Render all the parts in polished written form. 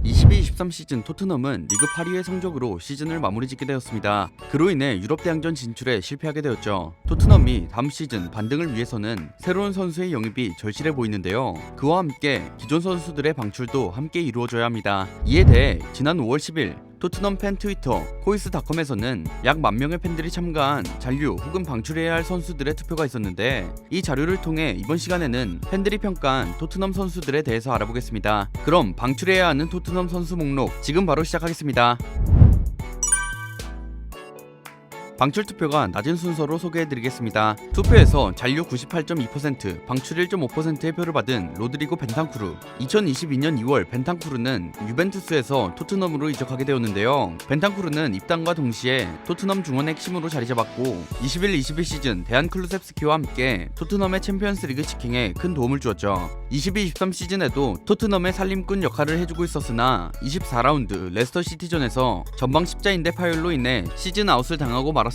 22-23 시즌 토트넘은 리그 8위의 성적으로 시즌을 마무리 짓게 되었습니다. 그로 인해 유럽 대항전 진출에 실패하게 되었죠. 토트넘이 다음 시즌 반등을 위해서는 새로운 선수의 영입이 절실해 보이는데요. 그와 함께 기존 선수들의 방출도 함께 이루어져야 합니다. 이에 대해 지난 5월 10일 토트넘 팬 트위터 코이스닷컴에서는 약 10,000명의 팬들이 참가한 잔류 혹은 방출해야 할 선수들의 투표가 있었는데, 이 자료를 통해 이번 시간에는 팬들이 평가한 토트넘 선수들에 대해서 알아보겠습니다. 그럼 방출해야 하는 토트넘 선수 목록 지금 바로 시작하겠습니다. 방출 투표가 낮은 순서로 소개해드리겠습니다. 투표에서 잔류 98.2%, 방출 1.5%의 표를 받은 로드리고 벤탄쿠르. 2022년 2월 벤탄쿠르는 유벤투스에서 토트넘으로 이적하게 되었는데요. 벤탄쿠르는 입단과 동시에 토트넘 중원의 핵심으로 자리 잡았고 21-22 시즌 대한 클루셉스키와 함께 토트넘의 챔피언스리그 직행에 큰 도움을 주었죠. 22-23 시즌에도 토트넘의 살림꾼 역할을 해주고 있었으나 24라운드 레스터 시티전에서 전방 십자인대 파열로 인해 시즌 아웃을 당하고 말았습니다.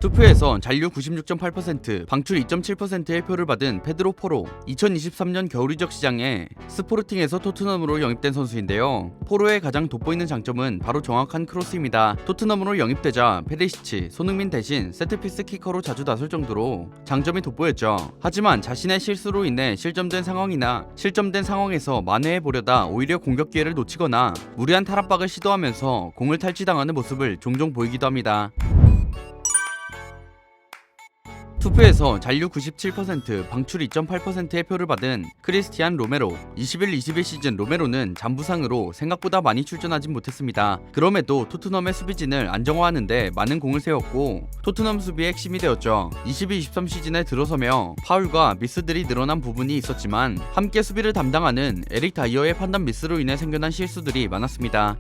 투표에서 잔류 96.8%, 방출 2.7%의 표를 받은 페드로 포로. 2023년 겨울 이적 시장에 스포르팅에서 토트넘으로 영입된 선수인데요. 포로의 가장 돋보이는 장점은 바로 정확한 크로스입니다. 토트넘으로 영입되자 페리시치, 손흥민 대신 세트피스 키커로 자주 나설 정도로 장점이 돋보였죠. 하지만 자신의 실수로 인해 실점된 상황에서 만회해보려다 오히려 공격 기회를 놓치거나 무리한 탈압박을 시도하면서 공을 탈취당하는 모습을 종종 보이기도 합니다. 투표에서 잔류 97%, 방출 2.8%의 표를 받은 크리스티안 로메로. 21-22 시즌 로메로는 잔부상으로 생각보다 많이 출전하진 못했습니다. 그럼에도 토트넘의 수비진을 안정화하는데 많은 공을 세웠고 토트넘 수비의 핵심이 되었죠. 22-23 시즌에 들어서며 파울과 미스들이 늘어난 부분이 있었지만 함께 수비를 담당하는 에릭 다이어의 판단 미스로 인해 생겨난 실수들이 많았습니다.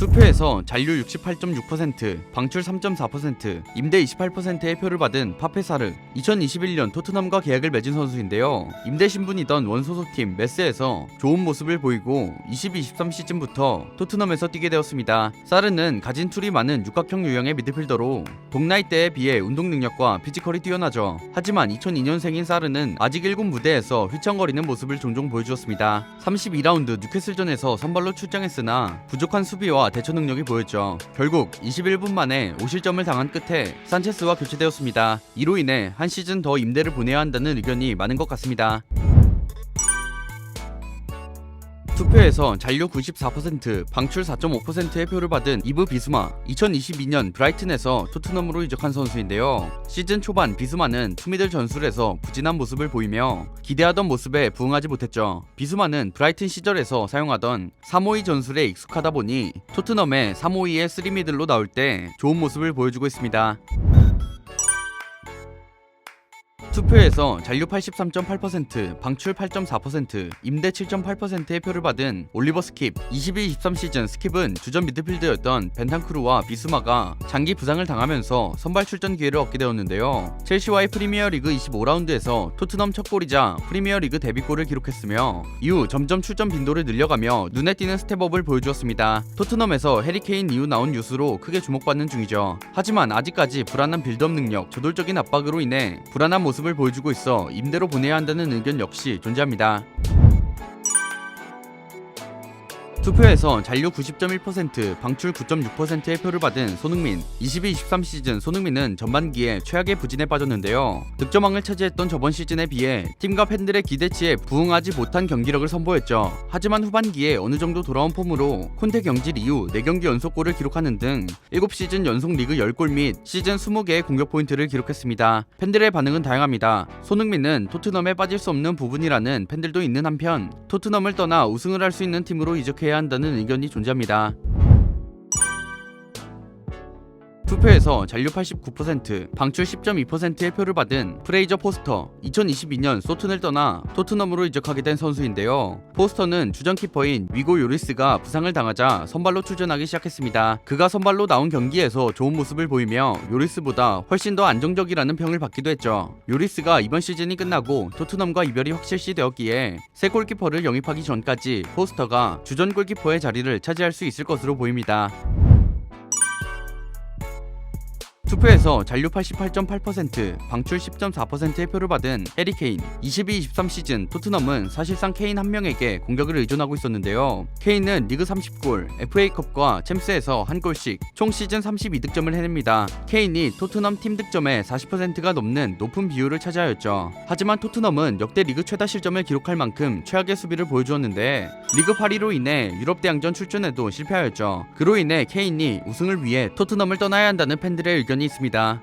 투표에서 잔류 68.6%, 방출 3.4%, 임대 28%의 표를 받은 파페사르. 2021년 토트넘과 계약을 맺은 선수인데요. 임대 신분이던 원소속팀 메스에서 좋은 모습을 보이고 22-23 시즌부터 토트넘에서 뛰게 되었습니다. 사르는 가진 툴이 많은 육각형 유형의 미드필더로 동나이대에 비해 운동 능력과 피지컬이 뛰어나죠. 하지만 2002년생인 사르는 아직 1군 무대에서 휘청거리는 모습을 종종 보여주었습니다. 32라운드 뉴캐슬전에서 선발로 출장했으나 부족한 수비와 대처 능력이 보였죠. 결국 21분 만에 5실점을 당한 끝에 산체스와 교체되었습니다. 이로 인해 한 시즌 더 임대를 보내야 한다는 의견이 많은 것 같습니다. 투표에서 잔류 94%, 방출 4.5%의 표를 받은 이브 비스마. 2022년 브라이튼에서 토트넘으로 이적한 선수인데요. 시즌 초반 비스마는 투미들 전술에서 부진한 모습을 보이며 기대하던 모습에 부응하지 못했죠. 비스마는 브라이튼 시절에서 사용하던 352 전술에 익숙하다 보니 토트넘의 352의 3미들로 나올 때 좋은 모습을 보여주고 있습니다. 투표에서 잔류 83.8%, 방출 8.4%, 임대 7.8%의 표를 받은 올리버 스킵. 22-23 시즌 스킵은 주전 미드필더였던 벤탄쿠르와 비스마가 장기 부상을 당하면서 선발 출전 기회를 얻게 되었는데요. 첼시와의 프리미어리그 25라운드에서 토트넘 첫 골이자 프리미어리그 데뷔골을 기록했으며 이후 점점 출전 빈도를 늘려가며 눈에 띄는 스텝업을 보여주었습니다. 토트넘에서 해리케인 이후 나온 뉴스로 크게 주목받는 중이죠. 하지만 아직까지 불안한 빌드업 능력, 저돌적인 압박으로 인해 불안한 모습을 보여주고 있어 임대로 보내야 한다는 의견 역시 존재합니다. 투표에서 잔류 90.1%, 방출 9.6%의 표를 받은 손흥민. 22-23 시즌 손흥민은 전반기에 최악의 부진에 빠졌는데요. 득점왕을 차지했던 저번 시즌에 비해 팀과 팬들의 기대치에 부응하지 못한 경기력을 선보였죠. 하지만 후반기에 어느 정도 돌아온 폼으로 콘테 경질 이후 4경기 연속골을 기록하는 등 7시즌 연속 리그 10골 및 시즌 20개의 공격 포인트를 기록했습니다. 팬들의 반응은 다양합니다. 손흥민은 토트넘에 빠질 수 없는 부분이라는 팬들도 있는 한편 토트넘을 떠나 우승을 할 수 있는 팀으로 이적해야 한다는 의견이 존재합니다. 투표에서 잔류 89%, 방출 10.2%의 표를 받은 프레이저 포스터. 2022년 소튼을 떠나 토트넘으로 이적하게 된 선수인데요. 포스터는 주전 키퍼인 위고 요리스가 부상을 당하자 선발로 출전하기 시작했습니다. 그가 선발로 나온 경기에서 좋은 모습을 보이며 요리스보다 훨씬 더 안정적이라는 평을 받기도 했죠. 요리스가 이번 시즌이 끝나고 토트넘과 이별이 확실시되었기에 새 골키퍼를 영입하기 전까지 포스터가 주전 골키퍼의 자리를 차지할 수 있을 것으로 보입니다. 투표에서 잔류 88.8%, 방출 10.4%의 표를 받은 해리 케인. 22-23 시즌 토트넘은 사실상 케인 한 명에게 공격을 의존하고 있었는데요. 케인은 리그 30골, FA컵과 챔스에서 한 골씩 총 시즌 32득점을 해냅니다. 케인이 토트넘 팀 득점의 40%가 넘는 높은 비율을 차지하였죠. 하지만 토트넘은 역대 리그 최다 실점을 기록할 만큼 최악의 수비를 보여주었는데 리그 8위로 인해 유럽 대항전 출전에도 실패하였죠. 그로 인해 케인이 우승을 위해 토트넘을 떠나야 한다는 팬들의 의견이 있습니다.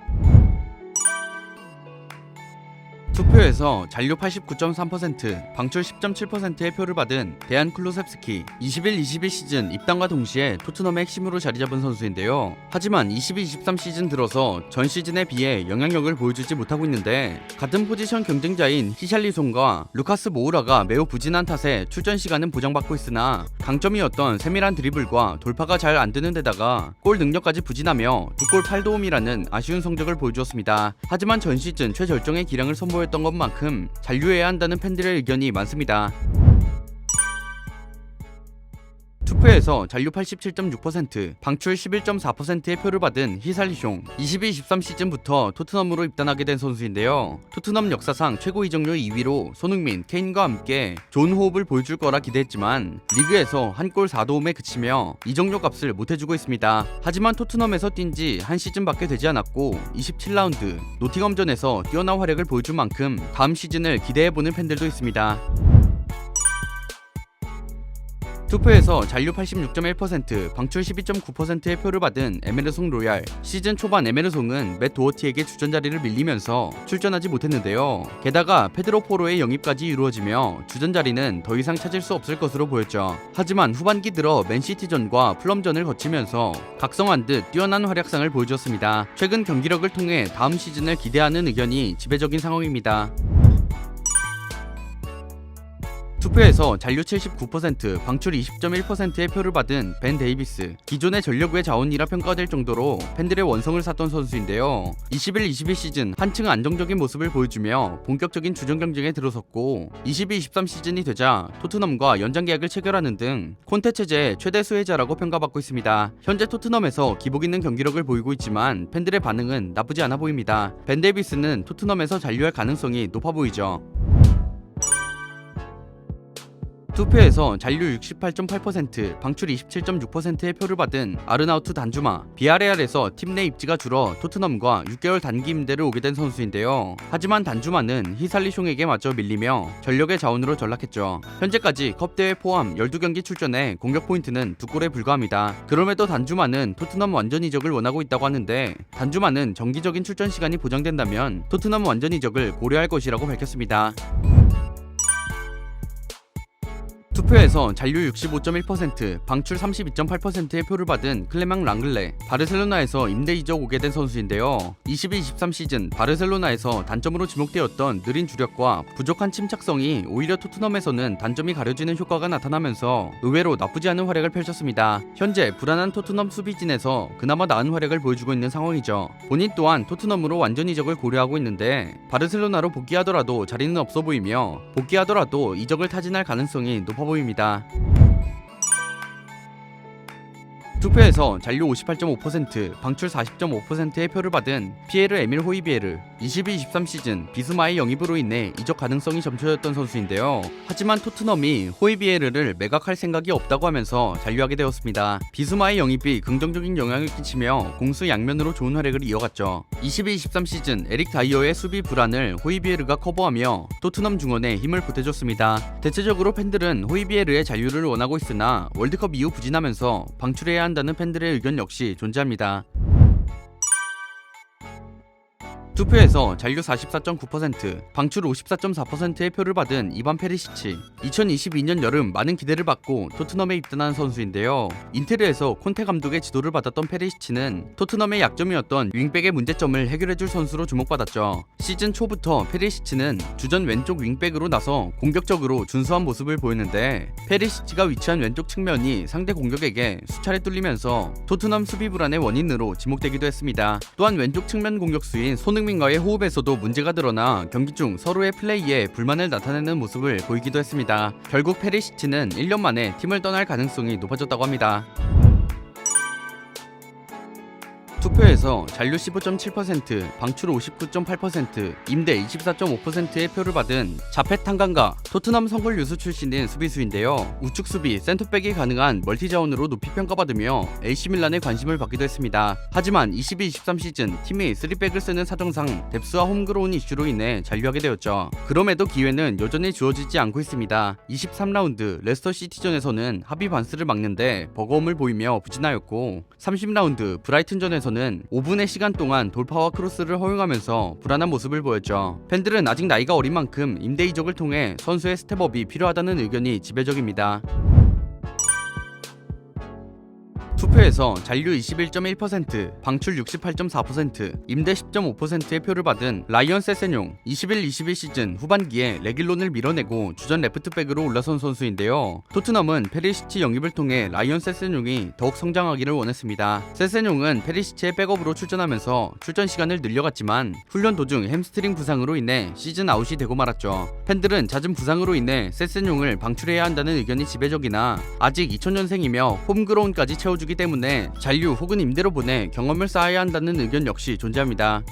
투표에서 잔류 89.3%, 방출 10.7%의 표를 받은 데안 클루셉스키. 21-22 시즌 입단과 동시에 토트넘의 핵심으로 자리잡은 선수인데요. 하지만 22-23 시즌 들어서 전 시즌에 비해 영향력을 보여주지 못하고 있는데 같은 포지션 경쟁자인 히샬리송과 루카스 모우라가 매우 부진한 탓에 출전 시간은 보장받고 있으나 강점이었던 세밀한 드리블과 돌파가 잘 안되는 데다가 골 능력까지 부진하며 2골 8도움이라는 아쉬운 성적을 보여주었습니다. 하지만 전 시즌 최절정의 기량을 선보였던 것만큼 잔류해야 한다는 팬들의 의견이 많습니다. 투표에서 잔류 87.6%, 방출 11.4%의 표를 받은 히샬리숑. 22-23 시즌부터 토트넘으로 입단하게 된 선수인데요. 토트넘 역사상 최고 이적료 2위로 손흥민, 케인과 함께 좋은 호흡을 보여줄 거라 기대했지만 리그에서 한 골 4도움에 그치며 이적료 값을 못해주고 있습니다. 하지만 토트넘에서 뛴 지 한 시즌밖에 되지 않았고 27라운드 노팅엄전에서 뛰어난 활약을 보여준 만큼 다음 시즌을 기대해보는 팬들도 있습니다. 투표에서 잔류 86.1%, 방출 12.9%의 표를 받은 에메르송 로얄. 시즌 초반 에메르송은 맷 도어티에게 주전 자리를 밀리면서 출전하지 못했는데요. 게다가 페드로 포로의 영입까지 이루어지며 주전 자리는 더 이상 찾을 수 없을 것으로 보였죠. 하지만 후반기 들어 맨시티전과 플럼전을 거치면서 각성한 듯 뛰어난 활약상을 보여주었습니다. 최근 경기력을 통해 다음 시즌을 기대하는 의견이 지배적인 상황입니다. 투표에서 잔류 79%, 방출 20.1%의 표를 받은 벤 데이비스. 기존의 전력외 자원이라 평가될 정도로 팬들의 원성을 샀던 선수인데요. 21-22 시즌 한층 안정적인 모습을 보여주며 본격적인 주전 경쟁에 들어섰고 22-23 시즌이 되자 토트넘과 연장 계약을 체결하는 등 콘테 체제의 최대 수혜자라고 평가받고 있습니다. 현재 토트넘에서 기복 있는 경기력을 보이고 있지만 팬들의 반응은 나쁘지 않아 보입니다. 벤 데이비스는 토트넘에서 잔류할 가능성이 높아 보이죠. 투표에서 잔류 68.8%, 방출 27.6%의 표를 받은 아르나우트 단주마. 비아레알에서 팀 내 입지가 줄어 토트넘과 6개월 단기 임대를 오게 된 선수인데요. 하지만 단주마는 히샬리숑에게 맞춰 밀리며 전력의 자원으로 전락했죠. 현재까지 컵대회 포함 12경기 출전에 공격 포인트는 2골에 불과합니다. 그럼에도 단주마는 토트넘 완전 이적을 원하고 있다고 하는데 단주마는 정기적인 출전 시간이 보장된다면 토트넘 완전 이적을 고려할 것이라고 밝혔습니다. 투표에서 잔류 65.1%, 방출 32.8%의 표를 받은 클레망 랑글레. 바르셀로나에서 임대 이적 오게 된 선수인데요. 22-23 시즌 바르셀로나에서 단점으로 지목되었던 느린 주력과 부족한 침착성이 오히려 토트넘에서는 단점이 가려지는 효과가 나타나면서 의외로 나쁘지 않은 활약을 펼쳤습니다. 현재 불안한 토트넘 수비진에서 그나마 나은 활약을 보여주고 있는 상황이죠. 본인 또한 토트넘으로 완전 이적을 고려하고 있는데 바르셀로나로 복귀하더라도 자리는 없어 보이며 복귀하더라도 이적을 타진할 가능성이 높아 보입니다. 투표에서 잔류 58.5%, 방출 40.5%의 표를 받은 피에르 에밀 호이비에르. 22-23 시즌 비스마의 영입으로 인해 이적 가능성이 점쳐졌던 선수인데요. 하지만 토트넘이 호이비에르를 매각할 생각이 없다고 하면서 잔류하게 되었습니다. 비스마의 영입이 긍정적인 영향을 끼치며 공수 양면으로 좋은 활약을 이어갔죠. 22-23 시즌 에릭 다이어의 수비 불안을 호이비에르가 커버하며 토트넘 중원에 힘을 보태줬습니다. 대체적으로 팬들은 호이비에르의 잔류를 원하고 있으나 월드컵 이후 부진하면서 방출해야 한다는 팬들의 의견 역시 존재합니다. 투표에서 잔류 44.9%, 방출 54.4%의 표를 받은 이반 페리시치. 2022년 여름 많은 기대를 받고 토트넘에 입단한 선수인데요. 인테르에서 콘테 감독의 지도를 받았던 페리시치는 토트넘의 약점이었던 윙백의 문제점을 해결해줄 선수로 주목받았죠. 시즌 초부터 페리시치는 주전 왼쪽 윙백으로 나서 공격적으로 준수한 모습을 보였는데 페리시치가 위치한 왼쪽 측면이 상대 공격에게 수차례 뚫리면서 토트넘 수비 불안의 원인으로 지목되기도 했습니다. 또한 왼쪽 측면 공격수인 손흥민 와의 호흡에서도 문제가 드러나 경기 중 서로의 플레이에 불만을 나타내는 모습을 보이기도 했습니다. 결국 페리시치는 1년 만에 팀을 떠날 가능성이 높아졌다고 합니다. 투표에서 잔류 15.7%, 방출 59.8%, 임대 24.5%의 표를 받은 자펫 탕강가 토트넘 성골 유수 출신인 수비수인데요. 우측 수비 센터백이 가능한 멀티자원으로 높이 평가받으며 AC밀란의 관심을 받기도 했습니다. 하지만 22-23 시즌 팀이 3백을 쓰는 사정상 뎁스와 홈그로운 이슈로 인해 잔류하게 되었죠. 그럼에도 기회는 여전히 주어지지 않고 있습니다. 23라운드 레스터 시티전에서는 하비 반스를 막는데 버거움을 보이며 부진하였고 30라운드 브라이튼전에서는 5분의 시간 동안 돌파와 크로스를 허용하면서 불안한 모습을 보였죠. 팬들은 아직 나이가 어린 만큼 임대 이적을 통해 선수의 스텝업이 필요하다는 의견이 지배적입니다. 투표에서 잔류 21.1%, 방출 68.4%, 임대 10.5%의 표를 받은 라이언 세세뇽 21-22 시즌 후반기에 레길론을 밀어내고 주전 레프트백으로 올라선 선수인데요. 토트넘은 페리시치 영입을 통해 라이언 세세뇽이 더욱 성장하기를 원했습니다. 세세뇽은 페리시치의 백업으로 출전하면서 출전 시간을 늘려갔지만 훈련 도중 햄스트링 부상으로 인해 시즌 아웃이 되고 말았죠. 팬들은 잦은 부상으로 인해 세세뇽을 방출해야 한다는 의견이 지배적이나 아직 2000년생이며 홈그로운까지 채워주기 때문에 잔류 혹은 임대로 보내 경험을 쌓아야 한다는 의견 역시 존재합니다.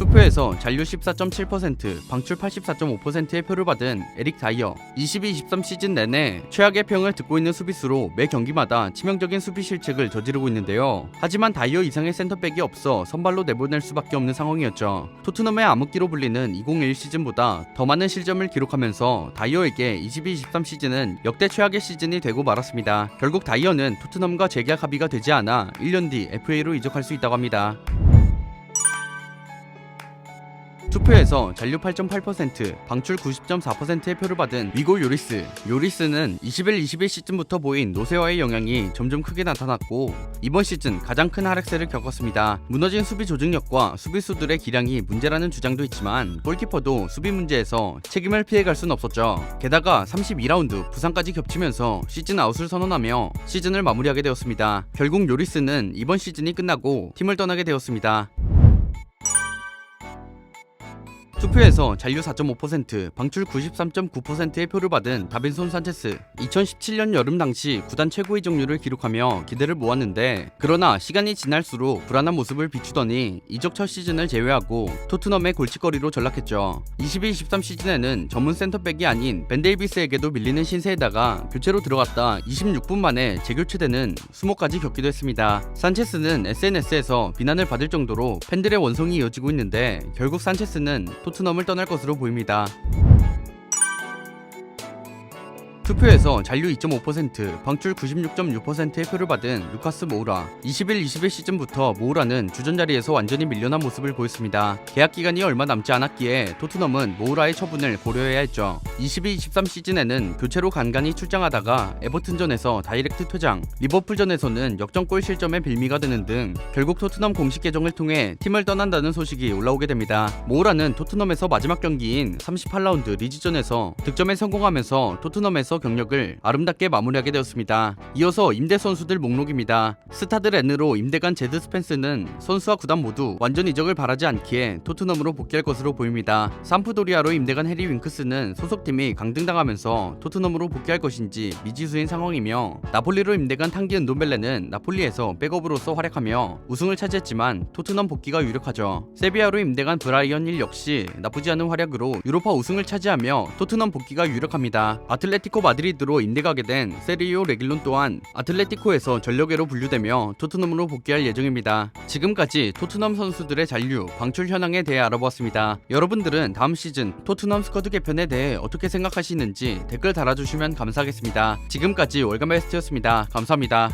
투표에서 잔류 14.7%, 방출 84.5%의 표를 받은 에릭 다이어 22-23 시즌 내내 최악의 평을 듣고 있는 수비수로 매 경기마다 치명적인 수비 실책을 저지르고 있는데요. 하지만 다이어 이상의 센터백이 없어 선발로 내보낼 수밖에 없는 상황이었죠. 토트넘의 암흑기로 불리는 2021 시즌보다 더 많은 실점을 기록하면서 다이어에게 22-23 시즌은 역대 최악의 시즌이 되고 말았습니다. 결국 다이어는 토트넘과 재계약 합의가 되지 않아 1년 뒤 FA로 이적할 수 있다고 합니다. 투표에서 잔류 8.8%, 방출 90.4%의 표를 받은 위고 요리스. 요리스는 21-22 시즌부터 보인 노쇠화의 영향이 점점 크게 나타났고 이번 시즌 가장 큰 하락세를 겪었습니다. 무너진 수비 조직력과 수비수들의 기량이 문제라는 주장도 있지만 골키퍼도 수비 문제에서 책임을 피해갈 순 없었죠. 게다가 32라운드 부상까지 겹치면서 시즌 아웃을 선언하며 시즌을 마무리하게 되었습니다. 결국 요리스는 이번 시즌이 끝나고 팀을 떠나게 되었습니다. 투표에서 잔류 4.5%, 방출 93.9%의 표를 받은 다빈손 산체스 2017년 여름 당시 구단 최고 이적률을 기록하며 기대를 모았는데 그러나 시간이 지날수록 불안한 모습을 비추더니 이적 첫 시즌을 제외하고 토트넘의 골칫거리로 전락했죠. 22-23 시즌에는 전문 센터백이 아닌 벤 데이비스에게도 밀리는 신세에다가 교체로 들어갔다 26분 만에 재교체되는 수모까지 겪기도 했습니다. 산체스는 SNS에서 비난을 받을 정도로 팬들의 원성이 이어지고 있는데 결국 산체스는 토트넘을 떠날 것으로 보입니다. 투표에서 잔류 2.5%, 방출 96.6%의 표를 받은 루카스 모우라 21-22 시즌부터 모우라는 주전 자리에서 완전히 밀려난 모습을 보였습니다. 계약 기간이 얼마 남지 않았기에 토트넘은 모우라의 처분을 고려해야 했죠. 22-23 시즌에는 교체로 간간히 출장하다가 에버튼전에서 다이렉트 퇴장, 리버풀전에서는 역전골 실점에 빌미가 되는 등 결국 토트넘 공식 계정을 통해 팀을 떠난다는 소식이 올라오게 됩니다. 모우라는 토트넘에서 마지막 경기인 38라운드 리즈전에서 득점에 성공하면서 토트넘에서 경력을 아름답게 마무리하게 되었습니다. 이어서 임대 선수들 목록입니다. 스타드 렌으로 임대간 제드 스펜스는 선수와 구단 모두 완전 이적을 바라지 않기에 토트넘으로 복귀할 것으로 보입니다. 삼프도리아로 임대간 해리 윙크스는 소속팀이 강등당하면서 토트넘으로 복귀할 것인지 미지수인 상황이며 나폴리로 임대간 탕기 은돔벨레는 나폴리에서 백업으로서 활약하며 우승을 차지했지만 토트넘 복귀가 유력하죠. 세비야로 임대간 브라이언 힐 역시 나쁘지 않은 활약으로 유로파 우승을 차지하며 토트넘 복귀가 유력합니다. 아틀레티코 마드리드로 임대가게 된 세리오 레길론 또한 아틀레티코에서 전력외로 분류되며 토트넘으로 복귀할 예정입니다. 지금까지 토트넘 선수들의 잔류, 방출 현황에 대해 알아보았습니다. 여러분들은 다음 시즌 토트넘 스쿼드 개편에 대해 어떻게 생각하시는지 댓글 달아주시면 감사하겠습니다. 지금까지 월간 베스트였습니다. 감사합니다.